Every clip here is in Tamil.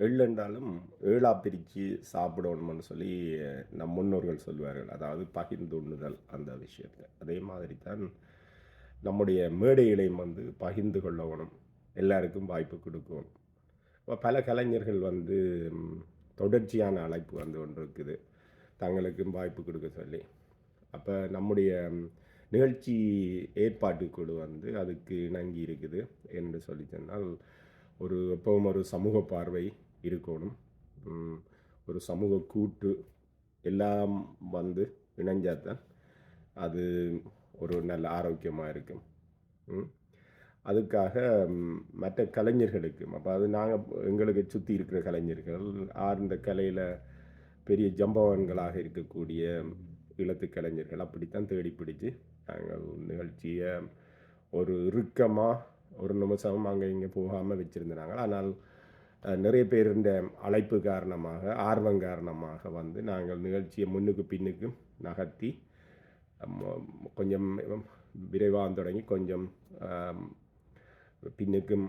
எள் என்றாலும் ஏழா பிரித்து சாப்பிடணும்னு சொல்லி நம் முன்னோர்கள் சொல்வார்கள். அதாவது பகிர்ந்துண்ணுதல் அந்த விஷயத்தை. அதே மாதிரி தான் நம்முடைய மேடைகளையும் பகிர்ந்து கொள்ளணும். எல்லாருக்கும் வாய்ப்பு கொடுக்கணும். இப்போ பல கலைஞர்கள் தொடர்ச்சியான அழைப்பு ஒன்று இருக்குது. தங்களுக்கும் வாய்ப்பு கொடுக்க சொல்லி. அப்போ நம்முடைய நிகழ்ச்சி ஏற்பாட்டு குழு அதுக்கு இணங்கி இருக்குது என்று சொல்லி சொன்னால் எப்பவும் ஒரு சமூக பார்வை இருக்கணும். ஒரு சமூக கூட்டு எல்லாம் இணைஞ்சாதான் அது ஒரு நல்ல ஆரோக்கியமாக இருக்கும். அதுக்காக மற்ற கலைஞர்களுக்கும் அப்போ அது நாங்கள் எங்களுக்கு சுற்றி இருக்கிற கலைஞர்கள் இந்த கலையில் பெரிய ஜம்பவான்களாக இருக்கக்கூடிய இளத்து கலைஞர்கள் அப்படித்தான் தேடி பிடிச்சு நாங்கள் நிகழ்ச்சியை ஒரு இறுக்கமாக ஒரு நிமிஷம் அங்கே இங்கே போகாமல் வச்சுருந்தாங்க. ஆனால் நிறைய பேர் இந்த அழைப்பு காரணமாக ஆர்வம் காரணமாக நாங்கள் நிகழ்ச்சியை முன்னுக்கு பின்னுக்கு நகர்த்தி கொஞ்சம் விரைவாக தொடங்கி கொஞ்சம் பின்னுக்கும்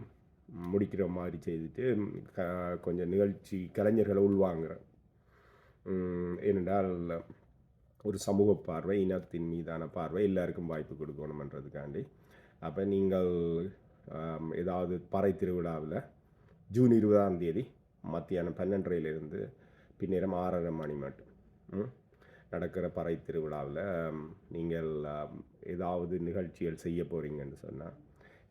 முடிக்கிற மாதிரி செய்துட்டு கொஞ்சம் நிகழ்ச்சி கலைஞர்களை உள்வாங்குறோம். ஏனென்றால் ஒரு சமூக பார்வை, இனத்தின் மீதான பார்வை எல்லாருக்கும் வாய்ப்பு கொடுக்கணுமன்றதுக்காண்டி. அப்போ நீங்கள் ஏதாவது பறை திருவிழாவில் ஜூன் 20 மத்தியானம் 12:30 பின்னேரம் 6:30 மணி மட்டும் நடக்கிற பறை திருவிழாவில் நீங்கள் ஏதாவது நிகழ்ச்சிகள் செய்ய போகிறீங்கன்னு சொன்னால்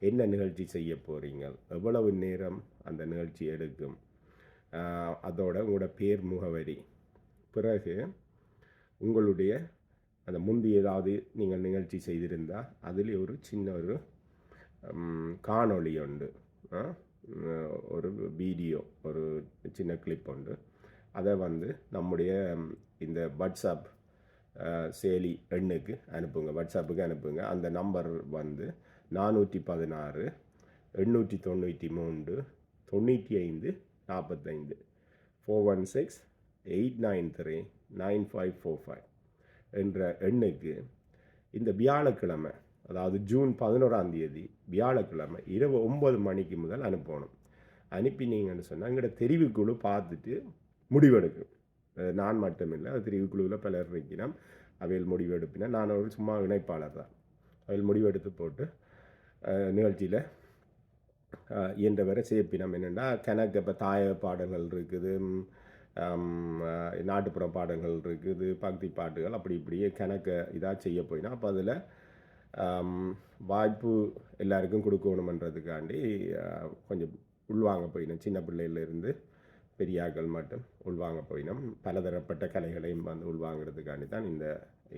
என்ன நிகழ்ச்சி செய்ய போகிறீங்க, எவ்வளவு நேரம் அந்த நிகழ்ச்சி எடுக்கும், அதோட உங்களோட பேர், முகவரி, பிறகு உங்களுடைய அந்த முந்தி ஏதாவது நீங்கள் நிகழ்ச்சி செய்திருந்தால் அதில் ஒரு சின்ன ஒரு காணொளி உண்டு, ஒரு வீடியோ, ஒரு சின்ன கிளிப் உண்டு. அதை நம்முடைய இந்த வாட்ஸ்அப் செயலி எண்ணுக்கு அனுப்புங்க, வாட்ஸ்அப்புக்கு அனுப்புங்க. அந்த நம்பர் 416 893 95 45 416 893 9545 என்ற எண்ணுக்கு இந்த வியாழக்கிழமை, அதாவது ஜூன் 11 வியாழக்கிழமை இரவு 9 மணிக்கு முதல் அனுப்பணும். அனுப்பினீங்கன்னு சொன்னால் எங்களோட தெரிவுக்குழு பார்த்துட்டு முடிவெடுக்கும். நான் மட்டுமில்லை, தெரிவுக்குழுவில் பலர் இருக்கிறோம். அவையில் முடிவெடுப்பினா நான் ஒரு சும்மா இணைப்பாளர் தான். அவையில் முடிவெடுத்து போட்டு நிகழ்ச்சியில் இயன்றவரை சேர்ப்பினம். என்னென்னா கணக்கு இப்போ தாய பாடல்கள் இருக்குது, நாட்டுப்புற பாடல்கள் இருக்குது, பக்தி பாட்டுகள், அப்படி இப்படியே கணக்கை இதாக செய்ய போயினா அப்போ அதில் வாய்ப்பு எல்லாருக்கும் கொடுக்கணுமன்றதுக்காண்டி கொஞ்சம் உள்வாங்க போயினோம். சின்ன பிள்ளையிலேருந்து பெரியாக்கள் மட்டும் உள்வாங்க போயினோம். பலதரப்பட்ட கலைகளையும் உள்வாங்கிறதுக்காண்டி தான் இந்த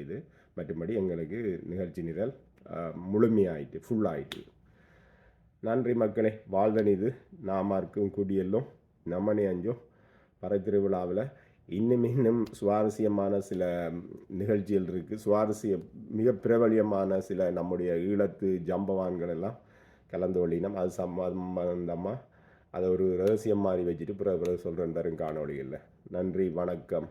இது. மற்றபடி எங்களுக்கு நிகழ்ச்சி நிரல் முழுமையாயிட்டு, ஃபுல்லாகிட்டு. நன்றி மக்களே. வாழ்தன் இது நாமார்க்கும் குடியெல்லும் நம்மனே அஞ்சோம். பறை திருவிழாவில் இன்னும் சுவாரஸ்யமான சில நிகழ்ச்சிகள் இருக்குது. மிக பிரபலியமான சில நம்முடைய ஈழத்து ஜம்பவான்கள் எல்லாம் கலந்து கொள்ளினோம். அது சம்பந்தமாக அதை ஒரு ரகசியம் மாதிரி வச்சுட்டு பிறகு சொல்கிறேன் காணொளிகளில். நன்றி, வணக்கம்.